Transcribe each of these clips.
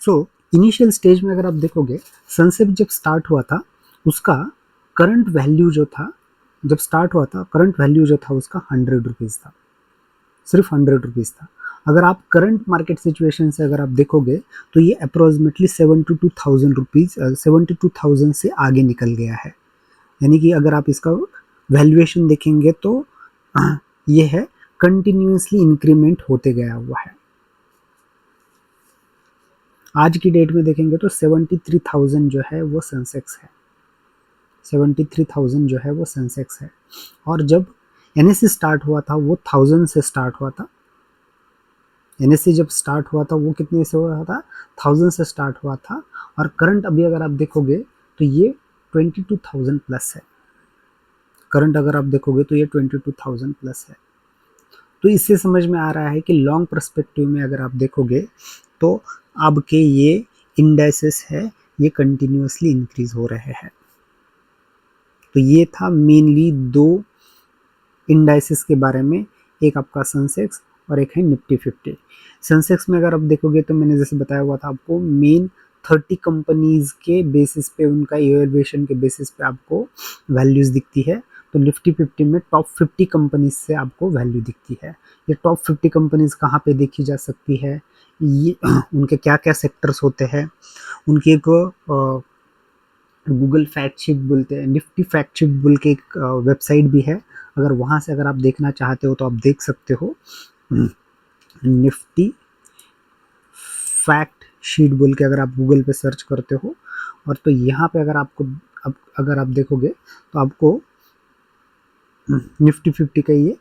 So initial stage में अगर आप देखोगे, सनसेट जब स्टार्ट हुआ था उसका करंट वैल्यू जो था, जब स्टार्ट हुआ था करंट वैल्यू जो था उसका 100 रुपीज़ था, सिर्फ 100 रुपीज़ था। अगर आप करंट मार्केट सिचुएशन से अगर आप देखोगे तो ये अप्रोक्सीमेटली 72,000 रुपीज़ 72,000 से आगे निकल गया है। यानी कि अगर आप इसका वैल्यूएशन देखेंगे तो ये है कंटिन्यूसली इंक्रीमेंट होते गया हुआ है। आज की डेट में देखेंगे तो 73,000 जो है वो सेंसेक्स है, 73,000 जो है वो सेंसेक्स है। और जब एनएससी स्टार्ट हुआ था वो 1000 से स्टार्ट हुआ था। एनएससी जब स्टार्ट हुआ था वो कितने से हुआ था, 1000 से स्टार्ट हुआ था। और करंट अभी अगर आप देखोगे तो ये 22,000 प्लस है। करंट अगर आप देखोगे तो ये 22,000 प्लस है। तो इससे समझ में आ रहा है कि लॉन्ग पर्सपेक्टिव में अगर आप देखोगे तो अब के ये इंडाइसेस है ये कंटिन्यूसली इंक्रीज हो रहे हैं। तो ये था मेनली दो इंडाइसेस के बारे में, एक आपका सेंसेक्स और एक है निफ्टी 50। सेंसेक्स में अगर आप देखोगे तो मैंने जैसे बताया हुआ था आपको, मेन 30 कंपनीज के बेसिस पे, उनका इवैल्यूएशन के बेसिस पे आपको वैल्यूज दिखती है। तो निफ्टी 50 में टॉप 50 कंपनीज से आपको वैल्यू दिखती है। ये टॉप 50 कंपनीज कहाँ पे देखी जा सकती है, ये उनके क्या क्या सेक्टर्स होते हैं, उनकी एक गूगल फैक्ट शीट बोलते हैं, निफ्टी फैक्ट शीट बोल के एक वेबसाइट भी है। अगर वहाँ से अगर आप देखना चाहते हो तो आप देख सकते हो, निफ्टी फैक्ट शीट बोल के अगर आप गूगल पे सर्च करते हो। और तो यहाँ पे अगर आपको अगर आप देखोगे तो आपको निफ्टी 50 का ये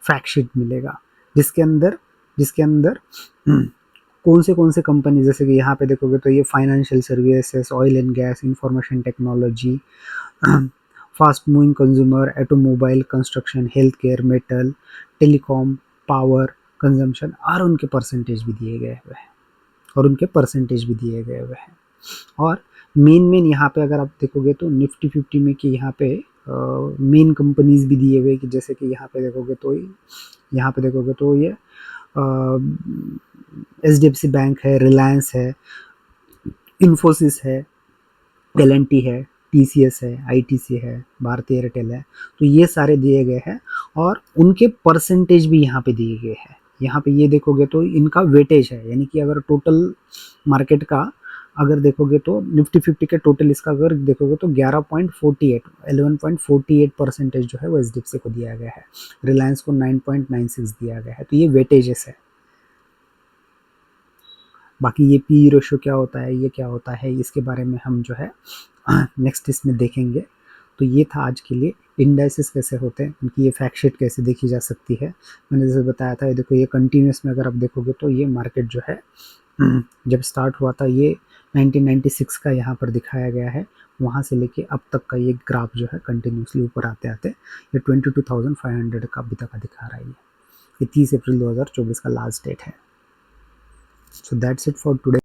फैक्ट शीट मिलेगा, जिसके अंदर कौन से कंपनी, जैसे कि यहाँ पे देखोगे तो ये financial services, oil and gas, information technology, fast moving consumer, automobile, construction, health care, metal, telecom, power, consumption, और उनके परसेंटेज भी दिए गए हुए हैं। और मेन यहाँ पे अगर आप देखोगे तो निफ्टी 50 में कि यहाँ पे मेन कंपनीज भी दिए हुए, कि जैसे कि यहाँ पे देखोगे तो ये HDFC बैंक है, रिलायंस है, इन्फोसिस है, L&T है, TCS है, ITC है, भारती एयरटेल है। तो ये सारे दिए गए हैं और उनके परसेंटेज भी यहाँ पे दिए गए हैं। यहाँ पे ये देखोगे तो इनका वेटेज है, यानी कि अगर टोटल मार्केट का अगर देखोगे तो निफ्टी 50 के टोटल इसका अगर देखोगे तो 11.48 जो है वो HDFC को दिया गया है, रिलायंस को 9.96 दिया गया है। तो ये वेटेजेस है। बाकी ये पी रेशो क्या होता है, ये क्या होता है, इसके बारे में हम जो है नेक्स्ट इसमें देखेंगे। तो ये था आज के लिए, इंडाइसेस कैसे होते हैं, उनकी ये फैक्ट शीट कैसे देखी जा सकती है। मैंने जैसे बताया था, ये देखो ये कंटिन्यूस में अगर आप देखोगे तो ये मार्केट जो है जब स्टार्ट हुआ था ये 1996 का यहाँ पर दिखाया गया है, वहाँ से लेके अब तक का ये ग्राफ जो है कंटिन्यूसली ऊपर आते आते ये 22,500 का अभी तक का दिखा रहा है। ये 30 अप्रैल 2024 का लास्ट डेट है। So that's it for today.